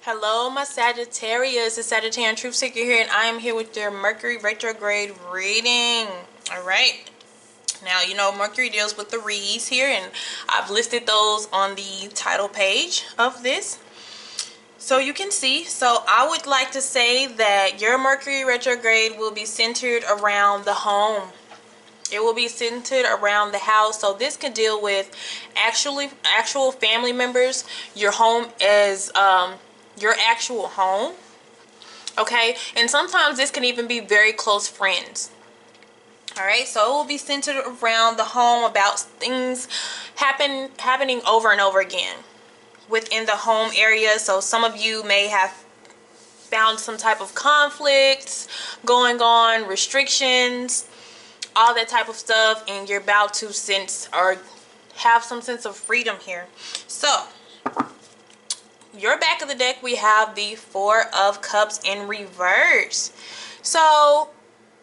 Hello, my Sagittarius. It's Sagittarian Truth Seeker here, and I am here with your Mercury retrograde reading. All right. Now, you know, Mercury deals with the reads here, and I've listed those on the title page of this. So you can see. So I would like to say that your Mercury retrograde will be centered around the home. It will be centered around the house. So this could deal with actual family members. Your home is your actual home, okay? And sometimes this can even be very close friends. All right, so it will be centered around the home, about things happening over and over again within the home area. So some of you may have found some type of conflicts going on, restrictions, all that type of stuff, and you're about to sense or have some sense of freedom here. So your back of the deck, we have the Four of Cups in reverse. So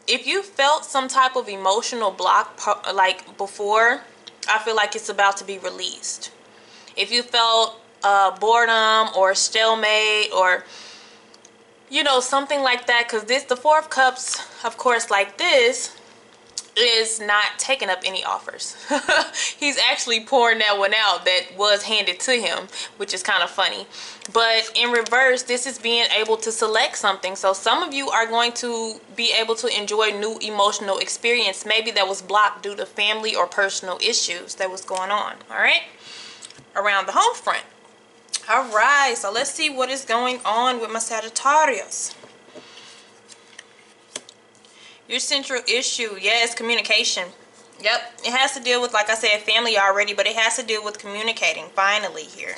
if you felt some type of emotional block like before, I feel like it's about to be released. If you felt boredom or stalemate, or you know, something like that, because the Four of Cups, of course, like this, is not taking up any offers. He's actually pouring that one out that was handed to him, which is kind of funny. But in reverse, this is being able to select something. So some of you are going to be able to enjoy new emotional experience, maybe that was blocked due to family or personal issues that was going on, all right, around the home front. All right, so let's see what is going on with my Sagittarius. Your central issue, yes, communication. Yep, it has to deal with, like I said, family already, but it has to deal with communicating finally here.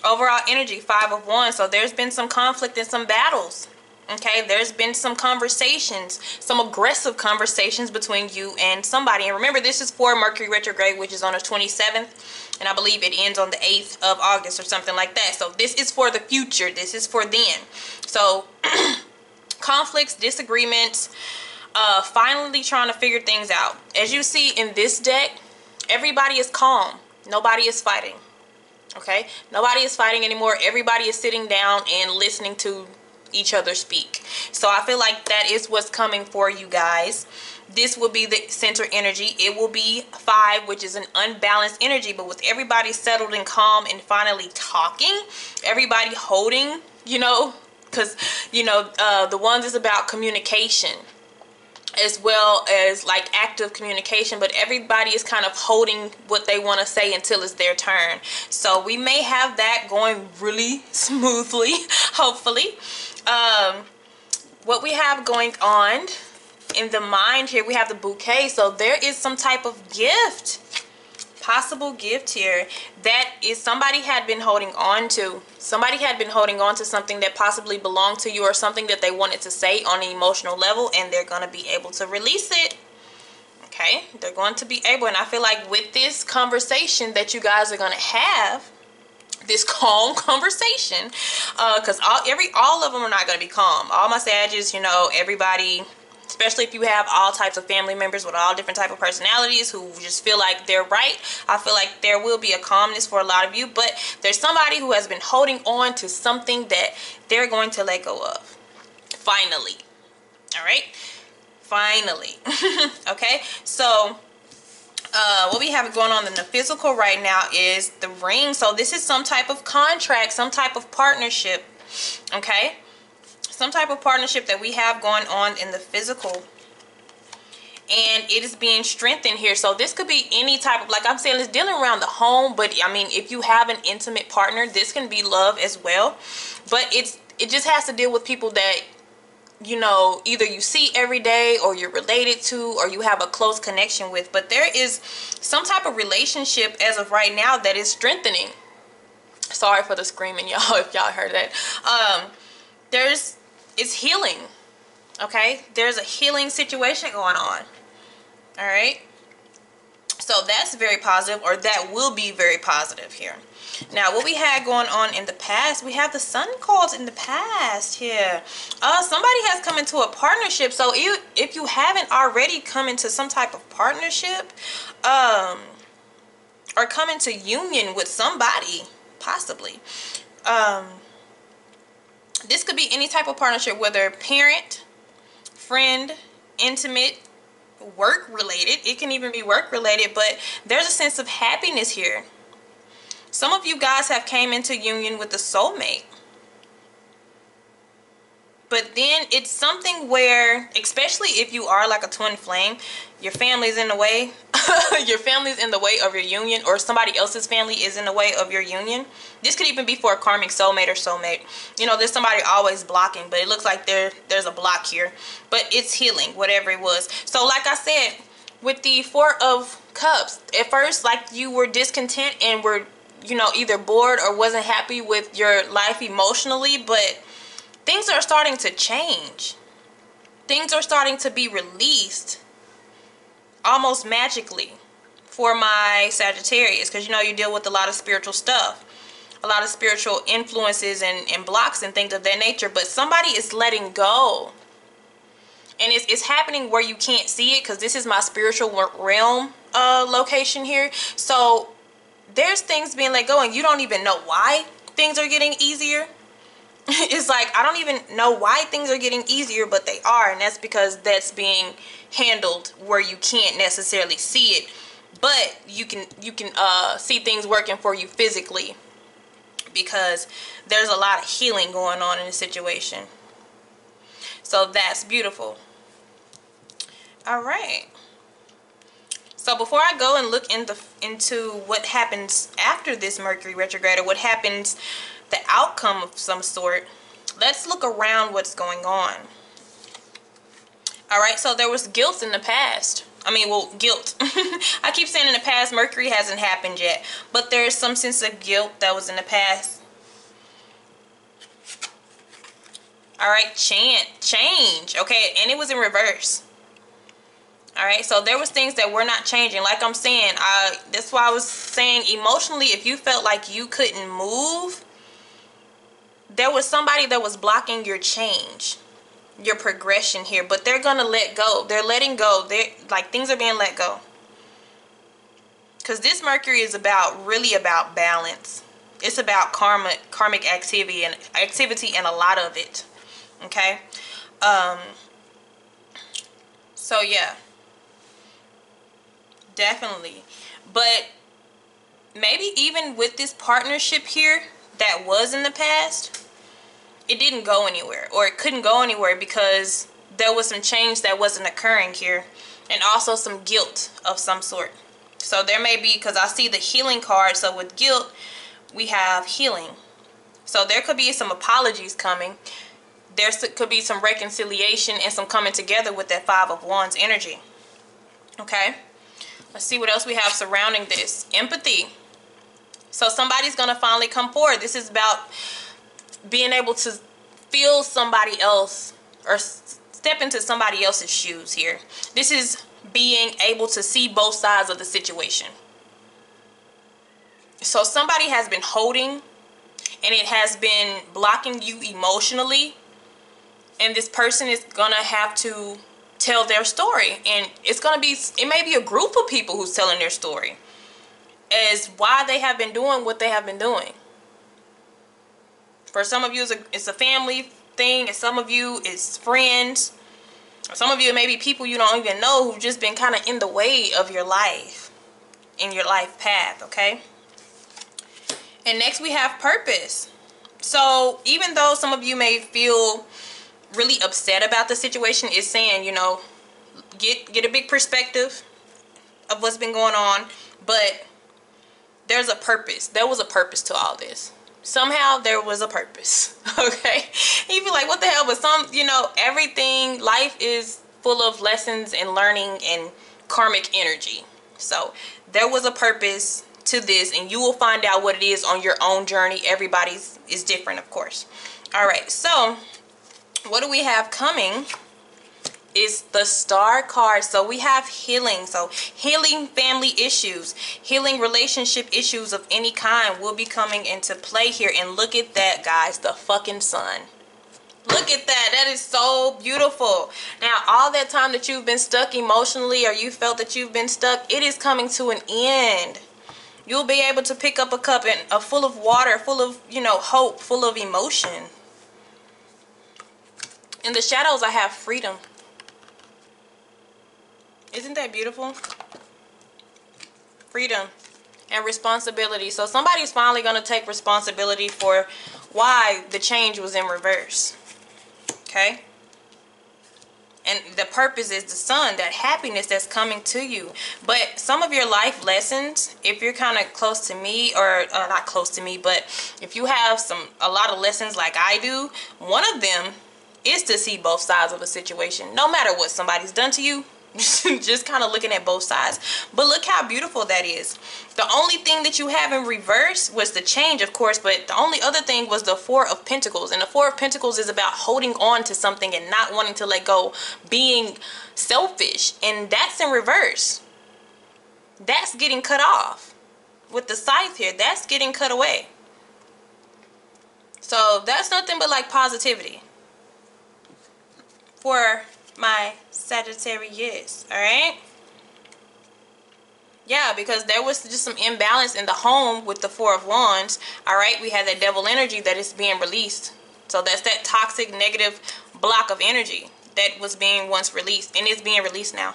Overall energy, Five of Wands. So there's been some conflict and some battles. Okay, there's been some conversations, some aggressive conversations between you and somebody. And remember, this is for Mercury retrograde, which is on the 27th. And I believe it ends on the 8th of August or something like that. So this is for the future. This is for then. So conflicts, disagreements, finally trying to figure things out. As you see in this deck, everybody is calm. Nobody is fighting. Okay? Nobody is fighting anymore. Everybody is sitting down and listening to each other speak. So I feel like that is what's coming for you guys. This will be the center energy. It will be 5, which is an unbalanced energy. But with everybody settled and calm and finally talking, everybody holding, you know, because, you know, the ones is about communication, as well as like active communication, but everybody is kind of holding what they want to say until it's their turn. So we may have that going really smoothly, hopefully. What we have going on in the mind here, we have the bouquet. So there is some type of gift, possible gift here, that is somebody had been holding on to. Somebody had been holding on to something that possibly belonged to you, or something that they wanted to say on an emotional level, and they're going to be able to release it. Okay, they're going to be able, and I feel like with this conversation that you guys are going to have, this calm conversation, because all of them are not going to be calm. All my Sagittarius, you know, everybody, especially if you have all types of family members with all different type of personalities who just feel like they're right, I feel like there will be a calmness for a lot of you. But there's somebody who has been holding on to something that they're going to let go of. Finally. All right? Finally. Okay? So what we have going on in the physical right now is the ring. So this is some type of contract, some type of partnership. Okay? Some type of partnership that we have going on in the physical, and it is being strengthened here. So this could be any type of, like I'm saying, it's dealing around the home, but I mean, if you have an intimate partner, this can be love as well. But it just has to deal with people that, you know, either you see every day, or you're related to, or you have a close connection with. But there is some type of relationship as of right now that is strengthening. Sorry for the screaming, y'all, if y'all heard that. It's healing. Okay, there's a healing situation going on. All right, so that's very positive, or that will be very positive here. Now, what we had going on in the past, we have the Sun cards in the past here. Somebody has come into a partnership. So if you haven't already come into some type of partnership, or come into union with somebody, possibly, This could be any type of partnership, whether parent, friend, intimate, work related. It can even be work related, but there's a sense of happiness here. Some of you guys have came into union with a soulmate. But then it's something where, especially if you are like a twin flame, your family's in the way. Your family's in the way of your union, or somebody else's family is in the way of your union. This could even be for a karmic soulmate or soulmate. You know, there's somebody always blocking, but it looks like there's a block here. But it's healing, whatever it was. So like I said, with the Four of Cups, at first, like, you were discontent and were, you know, either bored or wasn't happy with your life emotionally, but things are starting to change. Things are starting to be released almost magically for my Sagittarius, because, you know, you deal with a lot of spiritual stuff, a lot of spiritual influences and blocks and things of that nature. But somebody is letting go, and it's happening where you can't see it, because this is my spiritual realm location here. So there's things being let go and you don't even know why things are getting easier. It's like, I don't even know why things are getting easier, but they are. And that's because that's being handled where you can't necessarily see it, but you can see things working for you physically, because there's a lot of healing going on in the situation. So that's beautiful. All right. So before I go and look into what happens after this Mercury retrograde, or what happens, the outcome of some sort, let's look around what's going on. All right, so there was guilt in the past. I mean, well, guilt. I keep saying in the past, Mercury hasn't happened yet, but there's some sense of guilt that was in the past. All right, change. Okay, and it was in reverse. All right, so there was things that were not changing. Like I'm saying, that's why I was saying emotionally, if you felt like you couldn't move, there was somebody that was blocking your change, your progression here. But they're gonna let go. They're letting go. They're like, things are being let go, because this Mercury is really about balance. It's about karmic activity and a lot of it. Okay, so yeah, definitely. But maybe even with this partnership here that was in the past, it didn't go anywhere, or it couldn't go anywhere, because there was some change that wasn't occurring here, and also some guilt of some sort. So there may be, because I see the healing card, so with guilt we have healing. So there could be some apologies coming. There could be some reconciliation and some coming together with that Five of Wands energy. Okay, let's see what else we have surrounding this. Empathy. So somebody's gonna finally come forward. This is about being able to feel somebody else, or step into somebody else's shoes here. This is being able to see both sides of the situation. So somebody has been holding, and it has been blocking you emotionally, and this person is gonna have to tell their story, and it may be a group of people who's telling their story as why they have been doing what they have been doing. For some of you, it's a family thing, and some of you it's friends, or some of you it may be people you don't even know who've just been kind of in the way of your life, in your life path. Okay, and next we have purpose. So even though some of you may feel really upset about the situation, it's saying, you know, get a big perspective of what's been going on, but there's a purpose. There was a purpose to all this. Somehow there was a purpose. Okay, you feel like, what the hell? But you know, everything, life is full of lessons and learning and karmic energy. So there was a purpose to this, and you will find out what it is on your own journey. Everybody's is different, of course. All right, so what do we have coming is the Star card. So we have healing. So healing family issues, healing relationship issues of any kind will be coming into play here. And look at that, guys, the fucking sun. Look at that. That is so beautiful. Now, all that time that you've been stuck emotionally, or you felt that you've been stuck, it is coming to an end. You'll be able to pick up a cup full of water, full of, you know, hope, full of emotion. In the shadows, I have freedom. Isn't that beautiful? Freedom and responsibility. So somebody's finally going to take responsibility for why the change was in reverse. Okay? And the purpose is the sun, that happiness that's coming to you. But some of your life lessons, if you're kind of close to me, or not close to me, but if you have a lot of lessons like I do, one of them is to see both sides of a situation. No matter what somebody's done to you, just kind of looking at both sides. But look how beautiful that is. The only thing that you have in reverse was the change, of course, but the only other thing was the Four of Pentacles. And the Four of Pentacles is about holding on to something and not wanting to let go, being selfish, and that's in reverse. That's getting cut off with the scythe here. That's getting cut away. So that's nothing but like positivity for my Sagittarius. All right. Yeah, because there was just some imbalance in the home with the Four of Wands. All right, we had that devil energy that is being released. So that's that toxic negative block of energy that was being once released, and it's being released now.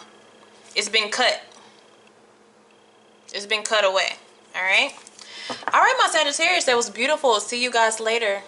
It's been cut. It's been cut away. All right. All right, my Sagittarius, that was beautiful. See you guys later.